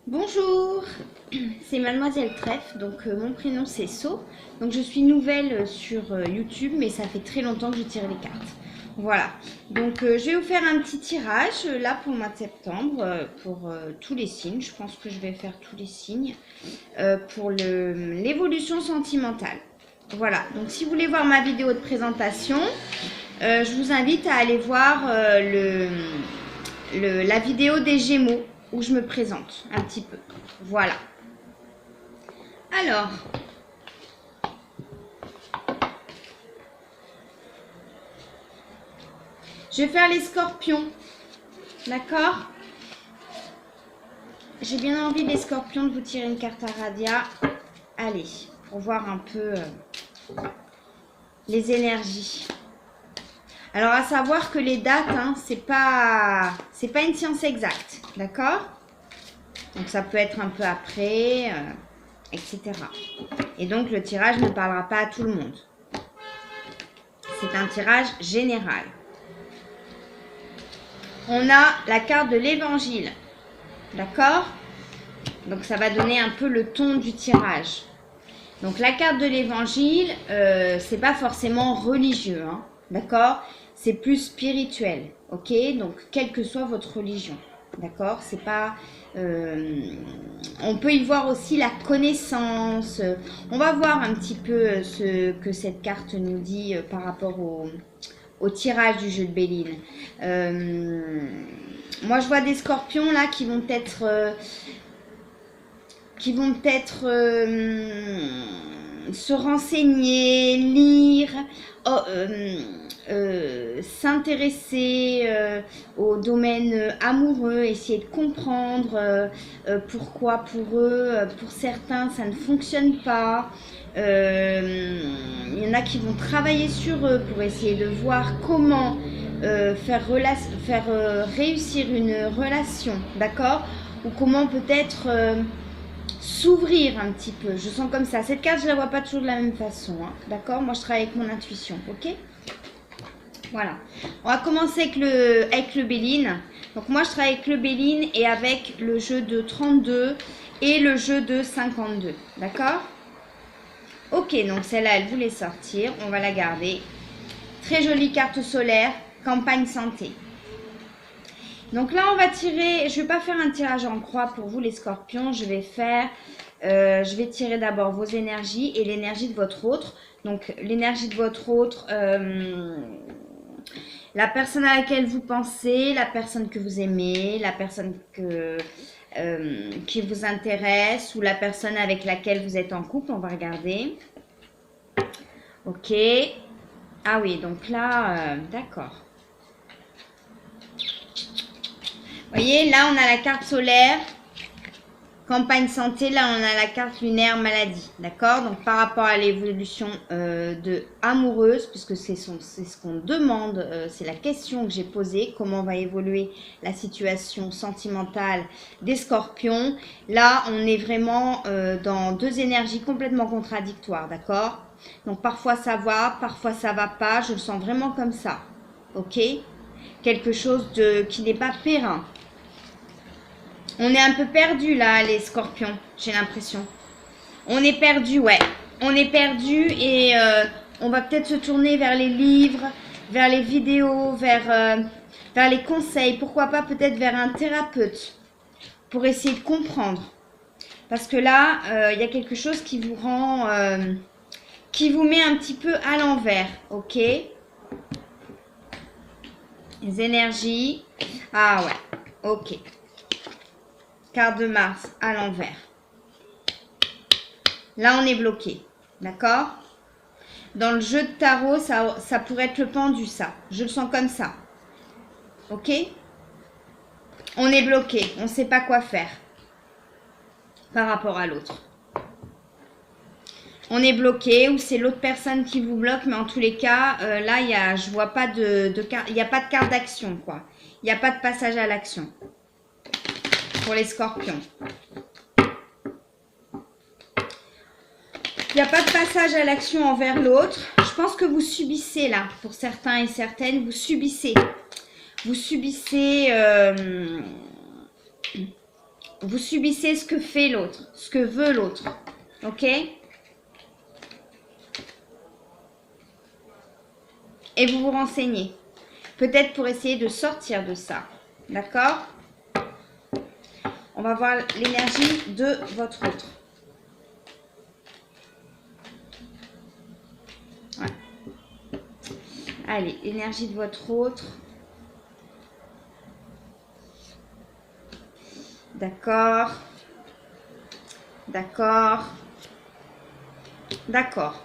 Bonjour, c'est Mademoiselle Trèfle, donc mon prénom c'est So. Donc je suis nouvelle sur YouTube, mais ça fait très longtemps que je tire les cartes. Voilà, donc je vais vous faire un petit tirage là pour le mois de septembre, pour tous les signes. Je pense que je vais faire tous les signes pour l'évolution sentimentale. Voilà, donc si vous voulez voir ma vidéo de présentation, je vous invite à aller voir la vidéo des Gémeaux où je me présente un petit peu. Voilà. Alors, je vais faire les scorpions. D'accord? J'ai bien envie, les scorpions, de vous tirer une carte à Radia. Allez, pour voir un peu les énergies. Alors, à savoir que les dates, hein, c'est pas une science exacte. D'accord? Donc, ça peut être un peu après, etc. Et donc, le tirage ne parlera pas à tout le monde. C'est un tirage général. On a la carte de l'évangile. D'accord? Donc, ça va donner un peu le ton du tirage. Donc, la carte de l'évangile, c'est pas forcément religieux. Hein, d'accord? C'est plus spirituel. Ok? Donc, quelle que soit votre religion. D'accord? C'est pas... on peut y voir aussi la connaissance. On va voir un petit peu ce que cette carte nous dit par rapport au tirage du jeu de Béline. Moi, je vois des scorpions là qui vont être se renseigner, lire, s'intéresser au domaine amoureux, essayer de comprendre pourquoi pour eux, pour certains, ça ne fonctionne pas. Il y en a qui vont travailler sur eux pour essayer de voir comment faire réussir une relation, d'accord? Ou comment peut-être s'ouvrir un petit peu. Je sens comme ça. Cette carte, je la vois pas toujours de la même façon, hein, d'accord? Moi, je travaille avec mon intuition, ok? Voilà. On va commencer avec le Béline. Donc, moi, je travaille avec le Béline et avec le jeu de 32 et le jeu de 52, d'accord? Ok, donc celle-là, elle voulait sortir. On va la garder. Très jolie carte solaire, campagne santé. Donc là, on va tirer, je ne vais pas faire un tirage en croix pour vous les scorpions, je vais tirer d'abord vos énergies et l'énergie de votre autre. Donc l'énergie de votre autre, la personne à laquelle vous pensez, la personne que vous aimez, la personne qui vous intéresse ou la personne avec laquelle vous êtes en couple, on va regarder. Ok. Ah oui, donc là, d'accord. Vous voyez, là, on a la carte solaire, campagne santé. Là, on a la carte lunaire, maladie. D'accord? Donc, par rapport à l'évolution amoureuse, puisque c'est ce qu'on demande, c'est la question que j'ai posée, comment va évoluer la situation sentimentale des scorpions. Là, on est vraiment dans deux énergies complètement contradictoires. D'accord? Donc, parfois, ça va, parfois, ça va pas. Je le sens vraiment comme ça. Ok? Quelque chose qui n'est pas périn. On est un peu perdu là, les scorpions, j'ai l'impression. On est perdu, ouais. On est perdu et on va peut-être se tourner vers les livres, vers les vidéos, vers les conseils. Pourquoi pas peut-être vers un thérapeute pour essayer de comprendre. Parce que là, il y a quelque chose qui vous rend, qui vous met un petit peu à l'envers, ok? Les énergies. Ah ouais, ok. Carte de Mars à l'envers. Là, on est bloqué. D'accord? Dans le jeu de tarot, ça pourrait être le pendu, ça. Je le sens comme ça. Ok? On est bloqué. On ne sait pas quoi faire par rapport à l'autre. On est bloqué ou c'est l'autre personne qui vous bloque. Mais en tous les cas, là, je vois pas il n'y a pas de carte d'action, quoi. Il n'y a pas de passage à l'action. Pour les scorpions. Il n'y a pas de passage à l'action envers l'autre. Je pense que vous subissez là, pour certains et certaines, vous subissez. Vous subissez Vous subissez ce que fait l'autre, ce que veut l'autre. Ok? Et vous vous renseignez. Peut-être pour essayer de sortir de ça. D'accord? On va voir l'énergie de votre autre. Ouais. Allez, l'énergie de votre autre. D'accord. D'accord. D'accord.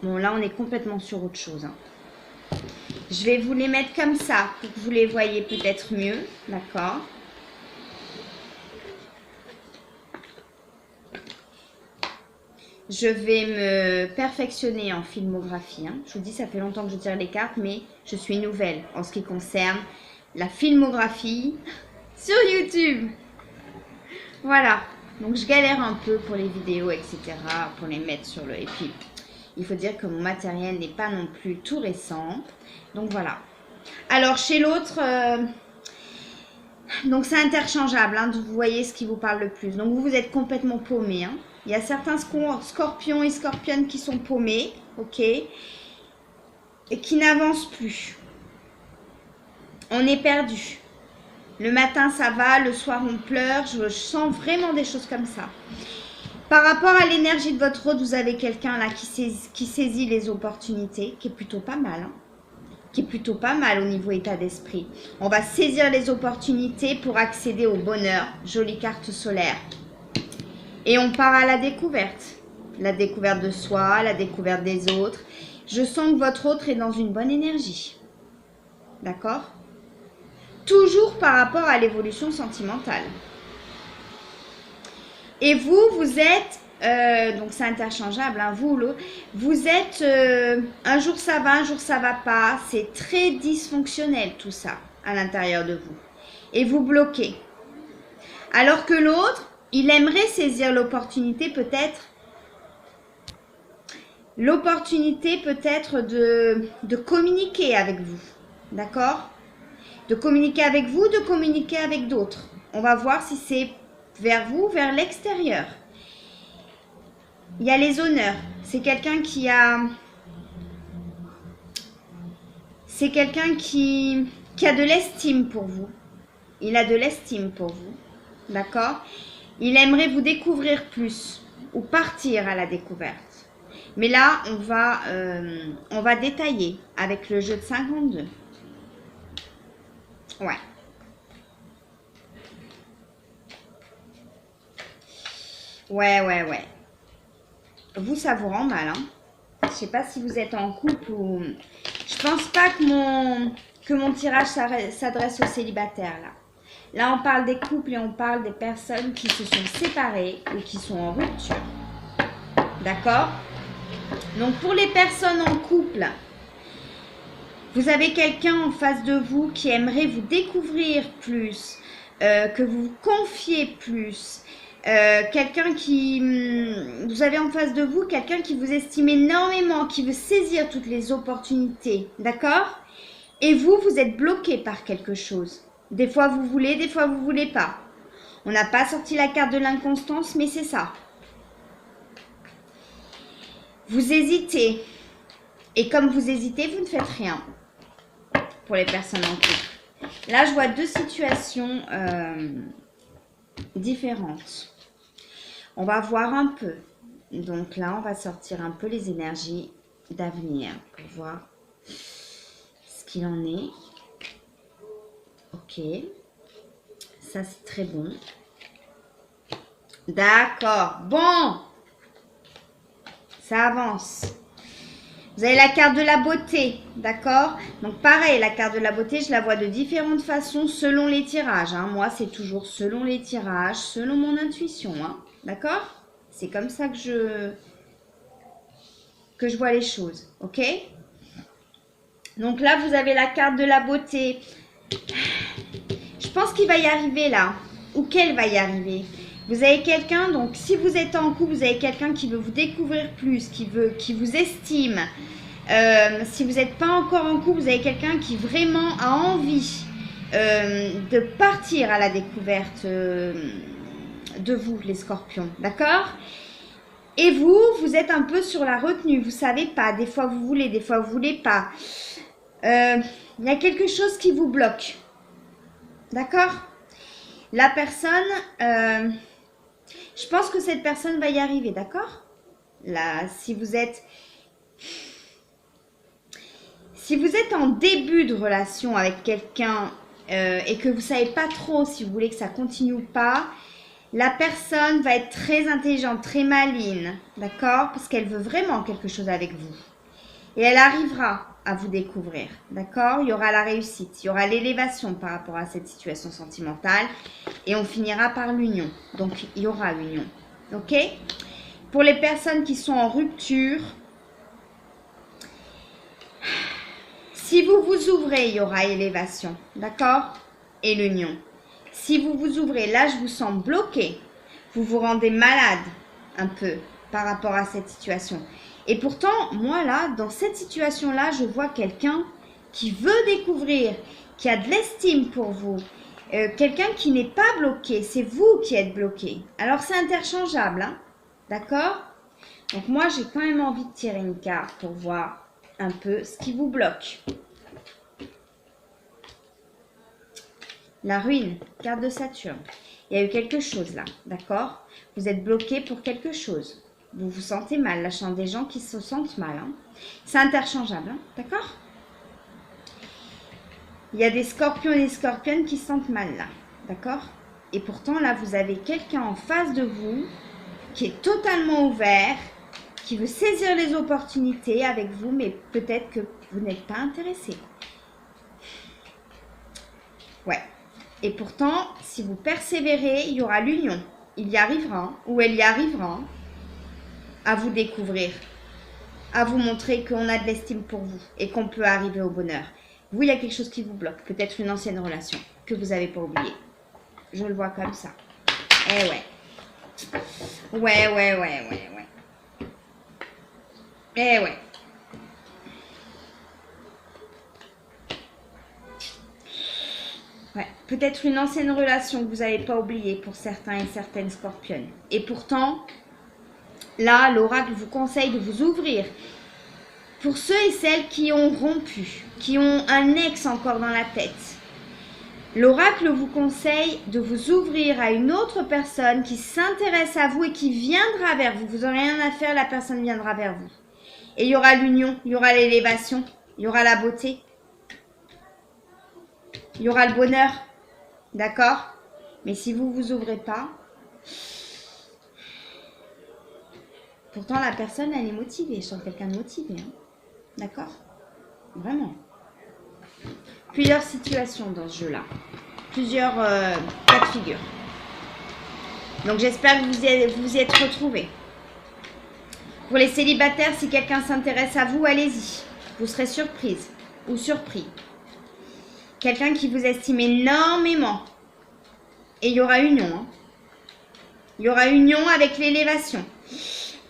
Bon, là, on est complètement sur autre chose. Hein. Je vais vous les mettre comme ça pour que vous les voyez peut-être mieux. D'accord. Je vais me perfectionner en filmographie. Hein. Je vous dis, ça fait longtemps que je tire les cartes, mais je suis nouvelle en ce qui concerne la filmographie sur YouTube. Voilà. Donc, je galère un peu pour les vidéos, etc. Pour les mettre sur le... Et puis, il faut dire que mon matériel n'est pas non plus tout récent. Donc, voilà. Alors, chez l'autre... Donc, c'est interchangeable. Hein, vous voyez ce qui vous parle le plus. Donc, vous êtes complètement paumé. Hein. Il y a certains scorpions et scorpionnes qui sont paumés. Ok. Et qui n'avancent plus. On est perdu. Le matin, ça va. Le soir, on pleure. Je sens vraiment des choses comme ça. Par rapport à l'énergie de votre autre, vous avez quelqu'un là qui saisit les opportunités, qui est plutôt pas mal. Hein. Qui est plutôt pas mal au niveau état d'esprit. On va saisir les opportunités pour accéder au bonheur. Jolie carte solaire. Et on part à la découverte. La découverte de soi, la découverte des autres. Je sens que votre autre est dans une bonne énergie. D'accord? Toujours par rapport à l'évolution sentimentale. Et vous, vous êtes, donc c'est interchangeable, hein, vous ou l'autre, vous êtes, un jour ça va pas, c'est très dysfonctionnel tout ça à l'intérieur de vous. Et vous bloquez. Alors que l'autre, il aimerait saisir l'opportunité peut-être de communiquer avec vous, d'accord? De communiquer avec vous, de communiquer avec d'autres. On va voir si c'est vers vous, vers l'extérieur. Il y a les honneurs. C'est quelqu'un qui a... C'est quelqu'un qui a de l'estime pour vous. Il a de l'estime pour vous. D'accord? Il aimerait vous découvrir plus ou partir à la découverte. Mais là, on va détailler avec le jeu de 52. Ouais. Ouais. Vous, ça vous rend mal, hein? Je sais pas si vous êtes en couple ou... Je pense pas que mon tirage s'adresse aux célibataires, là. Là, on parle des couples et on parle des personnes qui se sont séparées ou qui sont en rupture. D'accord? Donc, pour les personnes en couple, vous avez quelqu'un en face de vous qui aimerait vous découvrir plus, que vous vous confiez plus. Quelqu'un qui... Vous avez en face de vous quelqu'un qui vous estime énormément, qui veut saisir toutes les opportunités. D'accord? Et vous, vous êtes bloqué par quelque chose. Des fois, vous voulez, des fois, vous voulez pas. On n'a pas sorti la carte de l'inconstance, mais c'est ça. Vous hésitez. Et comme vous hésitez, vous ne faites rien. Pour les personnes en couple. Là, je vois deux situations différentes. On va voir un peu. Donc là, on va sortir un peu les énergies d'avenir pour voir ce qu'il en est. Ok. Ça, c'est très bon. D'accord. Bon. Ça avance. Vous avez la carte de la beauté, d'accord? Donc pareil, la carte de la beauté, je la vois de différentes façons selon les tirages. Hein. Moi, c'est toujours selon les tirages, selon mon intuition, hein. D'accord? C'est comme ça que je vois les choses, ok? Donc là, vous avez la carte de la beauté. Je pense qu'il va y arriver là, ou qu'elle va y arriver. Vous avez quelqu'un, donc si vous êtes en couple, vous avez quelqu'un qui veut vous découvrir plus, qui vous estime. Si vous n'êtes pas encore en couple, vous avez quelqu'un qui vraiment a envie de partir à la découverte de vous, les scorpions, d'accord? Et vous, vous êtes un peu sur la retenue, vous savez pas, des fois vous voulez, des fois vous voulez pas. Il y a quelque chose qui vous bloque, d'accord? La personne, je pense que cette personne va y arriver, d'accord? Là, si vous êtes en début de relation avec quelqu'un et que vous ne savez pas trop si vous voulez que ça continue ou pas, la personne va être très intelligente, très maligne, d'accord? Parce qu'elle veut vraiment quelque chose avec vous. Et elle arrivera à vous découvrir, d'accord? Il y aura la réussite, il y aura l'élévation par rapport à cette situation sentimentale et on finira par l'union. Donc, il y aura l'union, ok? Pour les personnes qui sont en rupture, si vous vous ouvrez, il y aura élévation, d'accord? Et l'union. Si vous vous ouvrez, là, je vous sens bloqué. Vous vous rendez malade un peu par rapport à cette situation. Et pourtant, moi, là, dans cette situation-là, je vois quelqu'un qui veut découvrir, qui a de l'estime pour vous. Quelqu'un qui n'est pas bloqué. C'est vous qui êtes bloqué. Alors, c'est interchangeable, hein? D'accord? Donc, moi, j'ai quand même envie de tirer une carte pour voir un peu ce qui vous bloque. La ruine, carte de Saturne. Il y a eu quelque chose là, d'accord? Vous êtes bloqué pour quelque chose. Vous vous sentez mal. Là, je sens des gens qui se sentent mal. Hein. C'est interchangeable, hein, d'accord? Il y a des scorpions et des scorpionnes qui se sentent mal là, d'accord? Et pourtant, là, vous avez quelqu'un en face de vous qui est totalement ouvert, qui veut saisir les opportunités avec vous, mais peut-être que vous n'êtes pas intéressé. Ouais. Et pourtant, si vous persévérez, il y aura l'union. Il y arrivera, ou elle y arrivera, à vous découvrir, à vous montrer qu'on a de l'estime pour vous et qu'on peut arriver au bonheur. Vous, il y a quelque chose qui vous bloque, peut-être une ancienne relation que vous n'avez pas oubliée. Je le vois comme ça. Eh ouais. Ouais. Eh ouais. Ouais, peut-être une ancienne relation que vous n'avez pas oubliée pour certains et certaines scorpionnes. Et pourtant, là, l'oracle vous conseille de vous ouvrir. Pour ceux et celles qui ont rompu, qui ont un ex encore dans la tête, l'oracle vous conseille de vous ouvrir à une autre personne qui s'intéresse à vous et qui viendra vers vous. Vous n'aurez rien à faire, la personne viendra vers vous. Et il y aura l'union, il y aura l'élévation, il y aura la beauté. Il y aura le bonheur, d'accord? Mais si vous ne vous ouvrez pas, pourtant la personne, elle est motivée. Je sens quelqu'un de motivé, hein? D'accord? Vraiment. Plusieurs situations dans ce jeu-là. Plusieurs cas de figure. Donc j'espère que vous y êtes retrouvés. Pour les célibataires, si quelqu'un s'intéresse à vous, allez-y. Vous serez surprise ou surpris. Quelqu'un qui vous estime énormément. Et il y aura union. Hein. Il y aura union avec l'élévation.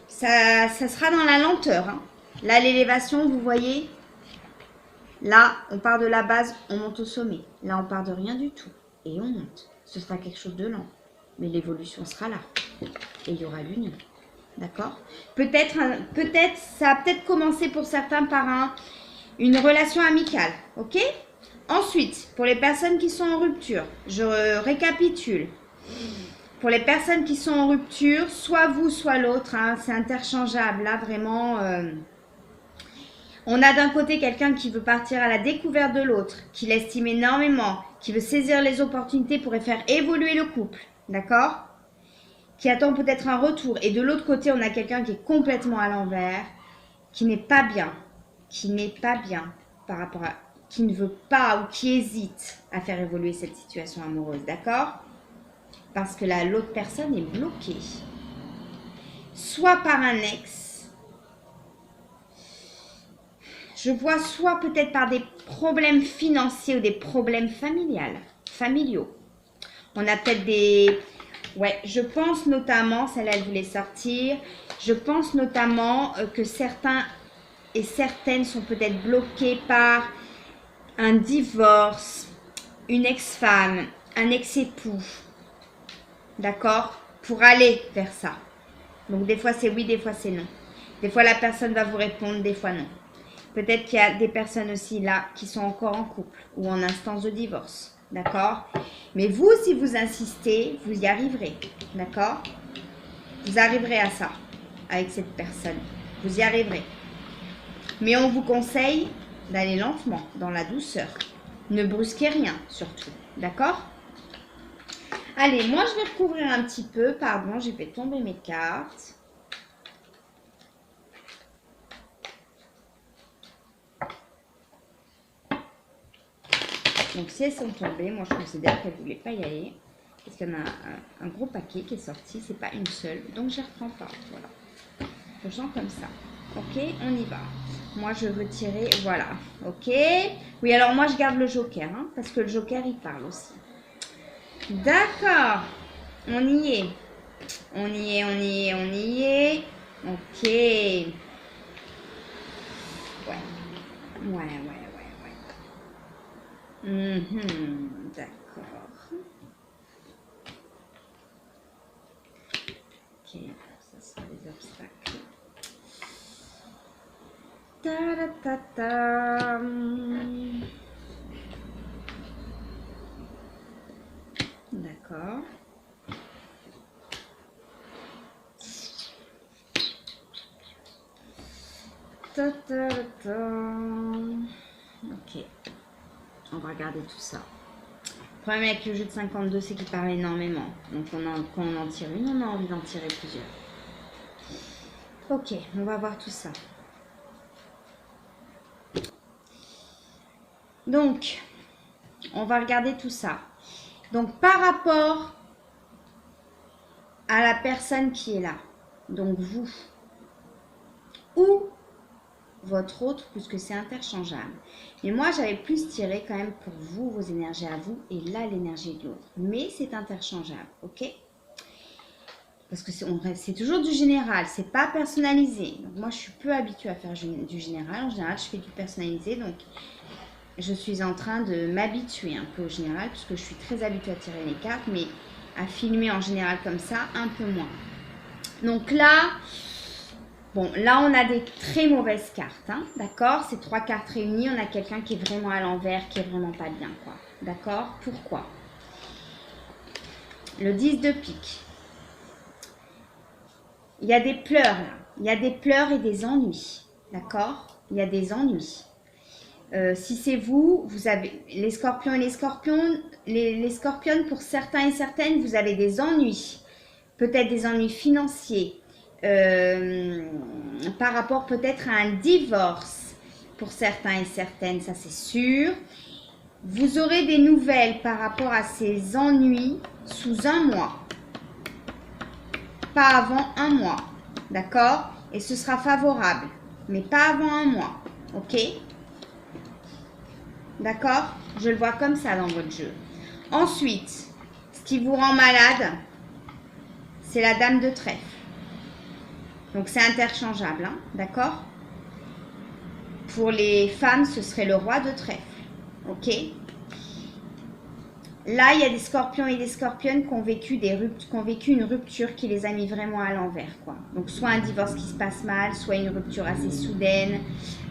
Ça sera dans la lenteur. Hein. Là, l'élévation, vous voyez. Là, on part de la base, on monte au sommet. Là, on part de rien du tout. Et on monte. Ce sera quelque chose de lent. Mais l'évolution sera là. Et il y aura l'union. D'accord? Peut-être, ça a peut-être commencé pour certains par une relation amicale. Ok? Ensuite, pour les personnes qui sont en rupture, je récapitule. Pour les personnes qui sont en rupture, soit vous, soit l'autre, hein, c'est interchangeable. Là, vraiment, on a d'un côté quelqu'un qui veut partir à la découverte de l'autre, qui l'estime énormément, qui veut saisir les opportunités pour faire évoluer le couple. D'accord? Qui attend peut-être un retour. Et de l'autre côté, on a quelqu'un qui est complètement à l'envers, qui n'est pas bien. Qui n'est pas bien par rapport à... qui ne veut pas ou qui hésite à faire évoluer cette situation amoureuse, d'accord? Parce que là, l'autre personne est bloquée. Soit par un ex. Je vois soit peut-être par des problèmes financiers ou des problèmes familiaux. On a peut-être des... Ouais, je pense notamment, celle-là, elle voulait sortir. Je pense notamment que certains et certaines sont peut-être bloqués par un divorce, une ex-femme, un ex-époux, d'accord, pour aller vers ça. Donc des fois c'est oui, des fois c'est non. Des fois la personne va vous répondre, des fois non. Peut-être qu'il y a des personnes aussi là qui sont encore en couple ou en instance de divorce, d'accord? Mais vous, si vous insistez, vous y arriverez, d'accord? Vous arriverez à ça avec cette personne. Vous y arriverez. Mais on vous conseille d'aller lentement, dans la douceur. Ne brusquez rien, surtout, d'accord? Allez, moi je vais recouvrir un petit peu. Pardon, j'ai fait tomber mes cartes. Donc si elles sont tombées, moi je considère qu'elles ne voulaient pas y aller. Parce qu'il y en a un gros paquet qui est sorti, c'est pas une seule. Donc je ne reprends pas. Voilà. Je sens comme ça. Ok, on y va. Moi je veux tirer, voilà. Ok. Oui, alors moi je garde le joker, hein, parce que le joker il parle aussi. D'accord. On y est. On y est, on y est, on y est. Ok. Ouais. Ouais. D'accord. Ok, ça sera les obstacles. Ta-da-ta-ta. D'accord. Ta-ta-ta. Ok. On va regarder tout ça. Le problème avec le jeu de 52, c'est qu'il parle énormément. Donc quand on en tire une, on a envie d'en tirer plusieurs. Ok, on va voir tout ça. Donc, on va regarder tout ça. Donc, par rapport à la personne qui est là, donc vous, ou votre autre, puisque c'est interchangeable. Mais moi, j'avais plus tiré quand même pour vous, vos énergies à vous, et là, l'énergie de l'autre. Mais c'est interchangeable, ok? Parce que c'est toujours du général, c'est pas personnalisé. Donc moi, je suis peu habituée à faire du général. En général, je fais du personnalisé, donc je suis en train de m'habituer un peu au général, puisque je suis très habituée à tirer les cartes, mais à filmer en général comme ça, un peu moins. Donc là... Bon, là, on a des très mauvaises cartes, hein, d'accord? Ces 3 cartes réunies, on a quelqu'un qui est vraiment à l'envers, qui est vraiment pas bien, quoi. D'accord? Pourquoi? Le 10 de pique. Il y a des pleurs, là. Il y a des pleurs et des ennuis, d'accord? Il y a des ennuis. Si c'est vous, vous avez les scorpions et les scorpions, les scorpionnes, pour certains et certaines, vous avez des ennuis. Peut-être des ennuis financiers. Par rapport peut-être à un divorce pour certains et certaines, ça c'est sûr. Vous aurez des nouvelles par rapport à ces ennuis sous un mois, pas avant un mois, d'accord? Et ce sera favorable, mais pas avant un mois, ok? D'accord? Je le vois comme ça dans votre jeu. Ensuite, ce qui vous rend malade, c'est la dame de trèfle. Donc, c'est interchangeable, hein, d'accord? Pour les femmes, ce serait le roi de trèfle, ok? Là, il y a des scorpions et des scorpionnes qui ont vécu une rupture qui les a mis vraiment à l'envers, quoi. Donc, soit un divorce qui se passe mal, soit une rupture assez soudaine.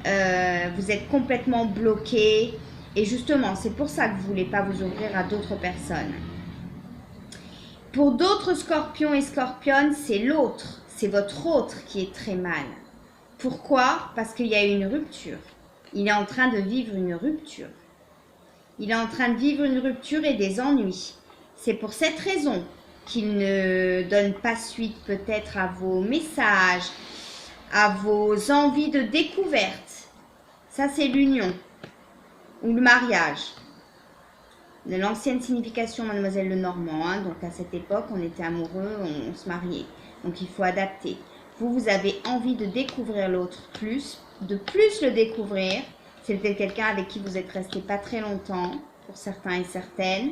Vous êtes complètement bloqué. Et justement, c'est pour ça que vous ne voulez pas vous ouvrir à d'autres personnes. Pour d'autres scorpions et scorpionnes, c'est l'autre. C'est votre autre qui est très mal. Pourquoi? Parce qu'il y a eu une rupture. Il est en train de vivre une rupture. Il est en train de vivre une rupture et des ennuis. C'est pour cette raison qu'il ne donne pas suite peut-être à vos messages, à vos envies de découverte. Ça, c'est l'union ou le mariage. De l'ancienne signification Mademoiselle Lenormand. Hein, donc à cette époque, on était amoureux, on se mariait. Donc il faut adapter. Vous avez envie de découvrir l'autre de plus le découvrir. C'est peut-être quelqu'un avec qui vous êtes resté pas très longtemps, pour certains et certaines.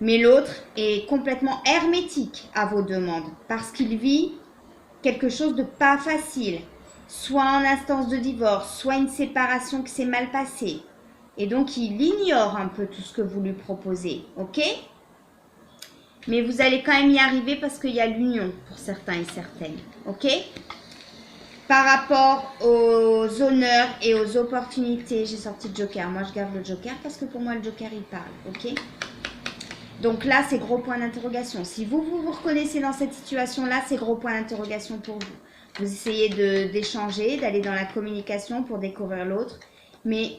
Mais l'autre est complètement hermétique à vos demandes, parce qu'il vit quelque chose de pas facile. Soit en instance de divorce, soit une séparation qui s'est mal passée. Et donc, il ignore un peu tout ce que vous lui proposez. Ok? Mais vous allez quand même y arriver parce qu'il y a l'union pour certains et certaines. Ok? Par rapport aux honneurs et aux opportunités, j'ai sorti le Joker. Moi, je garde le Joker parce que pour moi, le Joker, il parle. Ok? Donc là, c'est gros point d'interrogation. Si vous reconnaissez dans cette situation-là, c'est gros point d'interrogation pour vous. Vous essayez d'échanger, d'aller dans la communication pour découvrir l'autre. Mais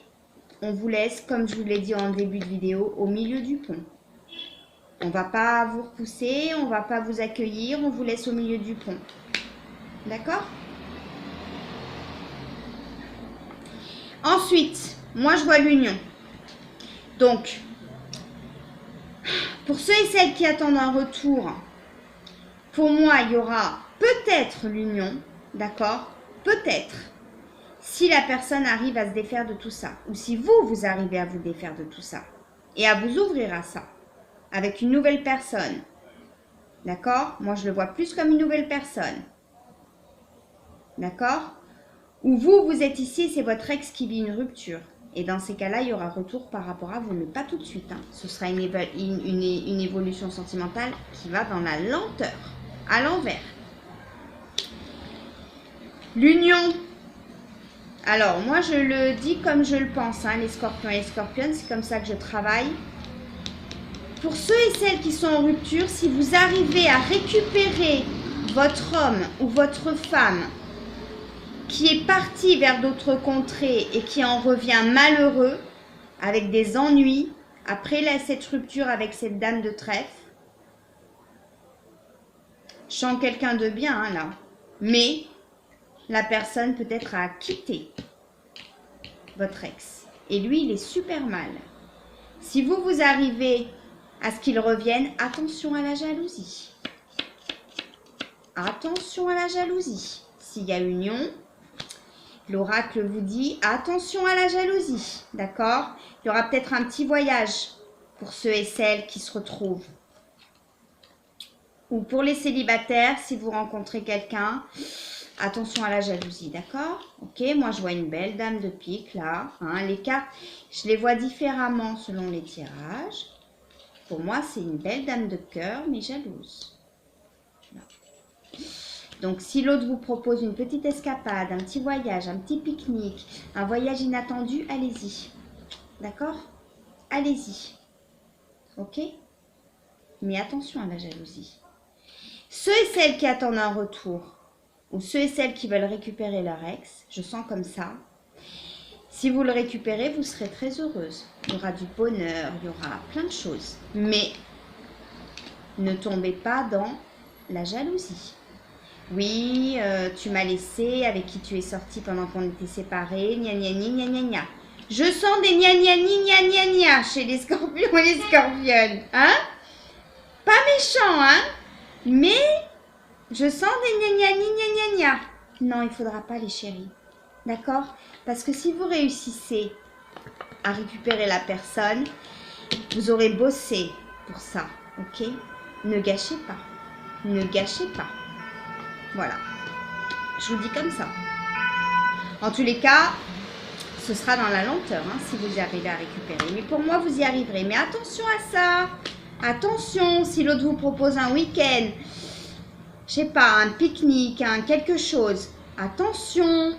on vous laisse, comme je vous l'ai dit en début de vidéo, au milieu du pont. On ne va pas vous repousser, on ne va pas vous accueillir, on vous laisse au milieu du pont. D'accord? Ensuite, moi je vois l'union. Donc, pour ceux et celles qui attendent un retour, pour moi il y aura peut-être l'union, d'accord? Peut-être. Si la personne arrive à se défaire de tout ça, ou si vous arrivez à vous défaire de tout ça, et à vous ouvrir à ça, avec une nouvelle personne, d'accord? Moi je le vois plus comme une nouvelle personne, d'accord? Ou vous êtes ici, c'est votre ex qui vit une rupture. Et dans ces cas-là, il y aura retour par rapport à vous, mais pas tout de suite. Hein. Ce sera une évolution sentimentale qui va dans la lenteur, à l'envers. L'union. Alors, moi, je le dis comme je le pense, hein, les scorpions et les scorpionnes, c'est comme ça que je travaille. Pour ceux et celles qui sont en rupture, si vous arrivez à récupérer votre homme ou votre femme qui est parti vers d'autres contrées et qui en revient malheureux, avec des ennuis, après cette rupture avec cette dame de trèfle, je sens quelqu'un de bien hein, là, mais la personne peut-être a quitté votre ex. Et lui, il est super mal. Si vous arrivez à ce qu'il revienne, attention à la jalousie. Attention à la jalousie. S'il y a union, l'oracle vous dit attention à la jalousie, d'accord? Il y aura peut-être un petit voyage pour ceux et celles qui se retrouvent. Ou pour les célibataires, si vous rencontrez quelqu'un, attention à la jalousie, d'accord? Ok, moi je vois une belle dame de pique là. Hein, les cartes, je les vois différemment selon les tirages. Pour moi, c'est une belle dame de cœur, mais jalouse. Voilà. Donc, si l'autre vous propose une petite escapade, un petit voyage, un petit pique-nique, un voyage inattendu, allez-y. D'accord? Allez-y. Ok? Mais attention à la jalousie. Ceux et celles qui attendent un retour, ou ceux et celles qui veulent récupérer leur ex, je sens comme ça. Si vous le récupérez, vous serez très heureuse. Il y aura du bonheur, il y aura plein de choses. Mais ne tombez pas dans la jalousie. Oui, tu m'as laissé, avec qui tu es sorti pendant qu'on était séparés, gna gna gna gna gna. Je sens des gna gna gna gna gna chez les scorpions et les scorpionnes. Hein? Pas méchant, hein? Mais je sens des gna gna gna gna gna. Non, il ne faudra pas les chéris. D'accord? Parce que si vous réussissez à récupérer la personne, vous aurez bossé pour ça. Ok? Ne gâchez pas. Ne gâchez pas. Voilà. Je vous dis comme ça. En tous les cas, ce sera dans la lenteur hein, si vous y arrivez à récupérer. Mais pour moi, vous y arriverez. Mais attention à ça. Attention, si l'autre vous propose un week-end, je sais pas, un pique-nique, quelque chose. Attention.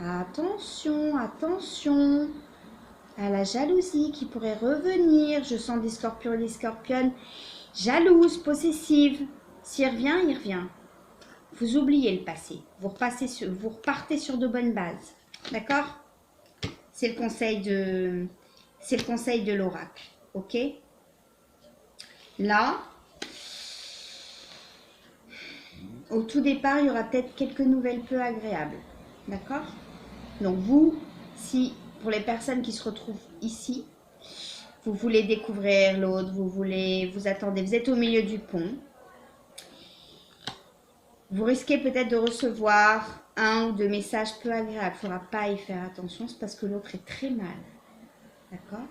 Attention, attention à la jalousie qui pourrait revenir. Je sens des scorpions et des scorpionnes jalouses, possessives. S'il revient, il revient. Vous oubliez le passé. Vous repartez sur de bonnes bases. D'accord? C'est le conseil de l'oracle. Ok? Là, au tout départ, il y aura peut-être quelques nouvelles peu agréables. D'accord? Donc vous, si pour les personnes qui se retrouvent ici, vous voulez découvrir l'autre, vous attendez, vous êtes au milieu du pont. Vous risquez peut-être de recevoir un ou deux messages peu agréables. Il ne faudra pas y faire attention, c'est parce que l'autre est très mal. D'accord?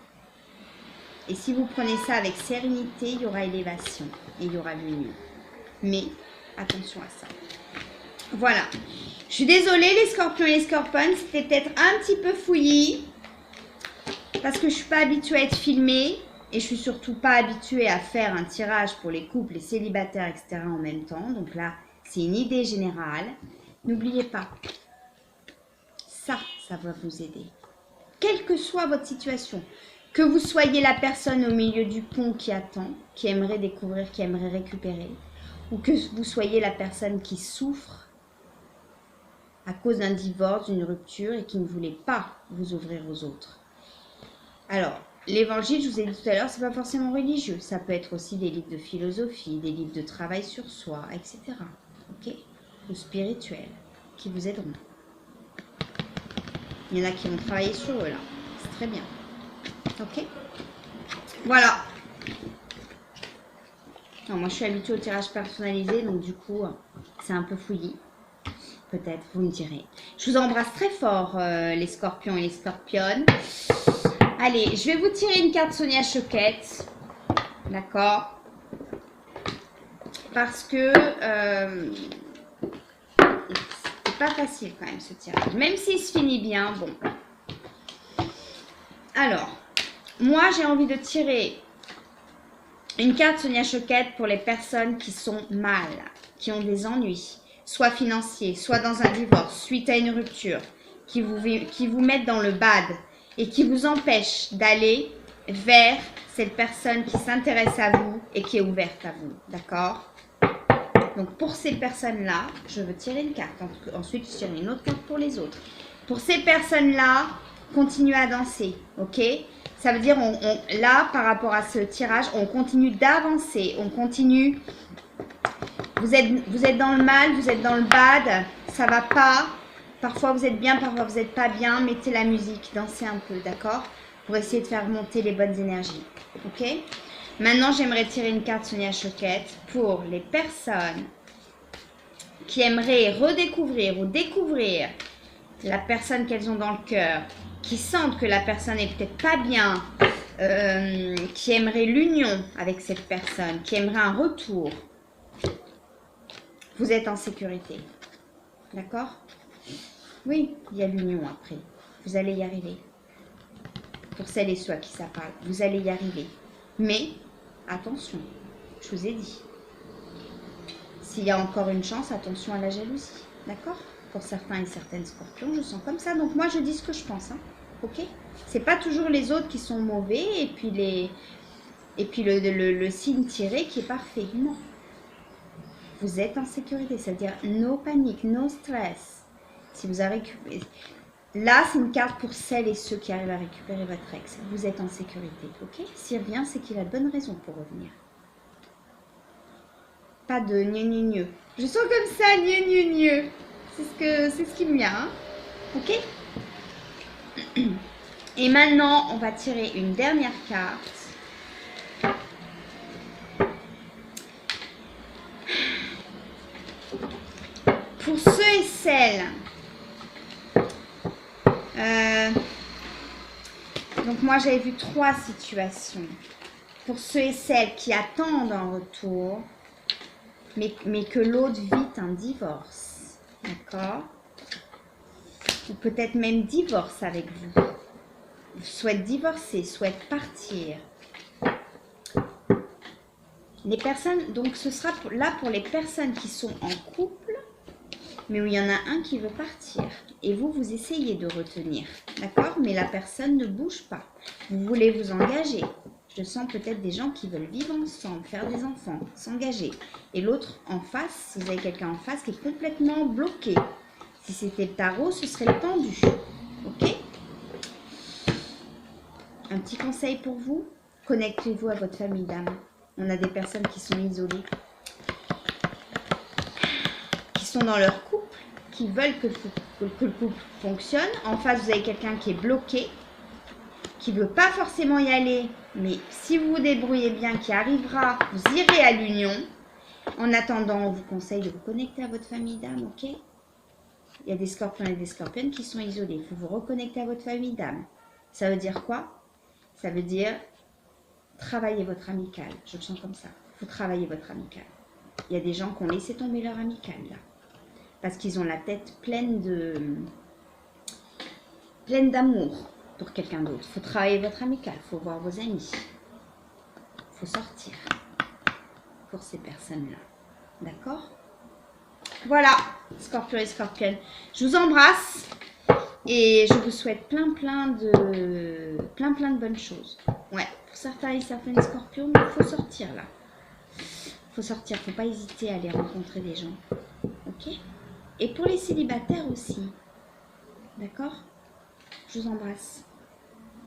Et si vous prenez ça avec sérénité, il y aura élévation et il y aura l'union. Mais attention à ça. Voilà. Je suis désolée les scorpions et les scorpiones, c'était peut-être un petit peu fouillis. Parce que je suis pas habituée à être filmée et je suis surtout pas habituée à faire un tirage pour les couples, les célibataires, etc. en même temps. Donc là, c'est une idée générale. N'oubliez pas, ça va vous aider. Quelle que soit votre situation, que vous soyez la personne au milieu du pont qui attend, qui aimerait découvrir, qui aimerait récupérer, ou que vous soyez la personne qui souffre à cause d'un divorce, d'une rupture et qui ne voulait pas vous ouvrir aux autres. Alors, l'évangile, je vous ai dit tout à l'heure, c'est pas forcément religieux. Ça peut être aussi des livres de philosophie, des livres de travail sur soi, etc. Ok? Ou spirituels, qui vous aideront. Il y en a qui vont travailler sur eux là. C'est très bien. Ok? Voilà. Non, moi, je suis habituée au tirage personnalisé, donc du coup, c'est un peu fouillis. Peut-être, vous me direz. Je vous embrasse très fort, les scorpions et les scorpionnes. Allez, je vais vous tirer une carte Sonia Choquette. D'accord? Parce que c'est pas facile quand même ce tirage. Même s'il se finit bien, bon. Alors, moi j'ai envie de tirer une carte Sonia Choquette pour les personnes qui sont mal, qui ont des ennuis, soit financiers, soit dans un divorce, suite à une rupture, qui vous mettent dans le bad et qui vous empêchent d'aller vers cette personne qui s'intéresse à vous et qui est ouverte à vous. D'accord? Donc pour ces personnes-là, je veux tirer une carte. Ensuite, je tire une autre carte pour les autres. Pour ces personnes-là, continuez à danser. Ok? Ça veut dire, là, par rapport à ce tirage, on continue d'avancer. On continue. Vous êtes dans le mal, vous êtes dans le bad. Ça va pas. Parfois, vous êtes bien, parfois, vous n'êtes pas bien. Mettez la musique, dansez un peu, d'accord? Pour essayer de faire monter les bonnes énergies. Ok? Maintenant, j'aimerais tirer une carte Sonia Choquette pour les personnes qui aimeraient redécouvrir ou découvrir la personne qu'elles ont dans le cœur, qui sentent que la personne n'est peut-être pas bien, qui aimeraient l'union avec cette personne, qui aimeraient un retour. Vous êtes en sécurité. D'accord? Oui, il y a l'union après. Vous allez y arriver. Pour celles et ceux à qui ça parle, vous allez y arriver. Mais, attention, je vous ai dit. S'il y a encore une chance, attention à la jalousie. D'accord? Pour certains et certaines scorpions, je sens comme ça. Donc moi, je dis ce que je pense. Hein. Ok? C'est pas toujours les autres qui sont mauvais et puis, le signe tiré qui est parfait. Non. Vous êtes en sécurité. C'est-à-dire, no panique, no stress. Si vous avez récupéré... Là, c'est une carte pour celles et ceux qui arrivent à récupérer votre ex. Vous êtes en sécurité. Ok? S'il revient, c'est qu'il a de bonnes raisons pour revenir. Pas de gneu. Je sens comme ça, gneu. C'est ce qui me vient. Hein. Ok? Et maintenant, on va tirer une dernière carte. Pour ceux et celles. Donc moi, j'avais vu 3 situations. Pour ceux et celles qui attendent un retour. Mais que l'autre vit un divorce, d'accord? Ou peut-être même divorce avec vous. Souhaite divorcer, souhaite partir. Les personnes, donc ce sera là pour les personnes qui sont en couple, mais où il y en a un qui veut partir. Et vous essayez de retenir, d'accord? Mais la personne ne bouge pas. Vous voulez vous engager. Je sens peut-être des gens qui veulent vivre ensemble, faire des enfants, s'engager. Et l'autre en face, si vous avez quelqu'un en face qui est complètement bloqué. Si c'était le tarot, ce serait le pendu. Ok? Un petit conseil pour vous, connectez-vous à votre famille d'âme. On a des personnes qui sont isolées, qui sont dans leur couple, qui veulent que le couple fonctionne. En face, vous avez quelqu'un qui est bloqué, qui ne veut pas forcément y aller, mais si vous vous débrouillez bien, qui arrivera, vous irez à l'union. En attendant, on vous conseille de vous connecter à votre famille d'âme, ok? Il y a des scorpions et des scorpionnes qui sont isolés. Il faut vous reconnecter à votre famille d'âme. Ça veut dire quoi? Ça veut dire travailler votre amical. Je le sens comme ça. Il faut travailler votre amical. Il y a des gens qui ont laissé tomber leur amical, là. Parce qu'ils ont la tête pleine d'amour. pour quelqu'un d'autre. Il faut travailler votre amical, il faut voir vos amis. Il faut sortir pour ces personnes-là. D'accord? Voilà, Scorpion et Scorpion. Je vous embrasse et je vous souhaite plein de bonnes choses. Ouais, pour certains et certaines Scorpions, il faut sortir là. Il faut sortir, il ne faut pas hésiter à aller rencontrer des gens. Ok? Et pour les célibataires aussi. D'accord? Je vous embrasse.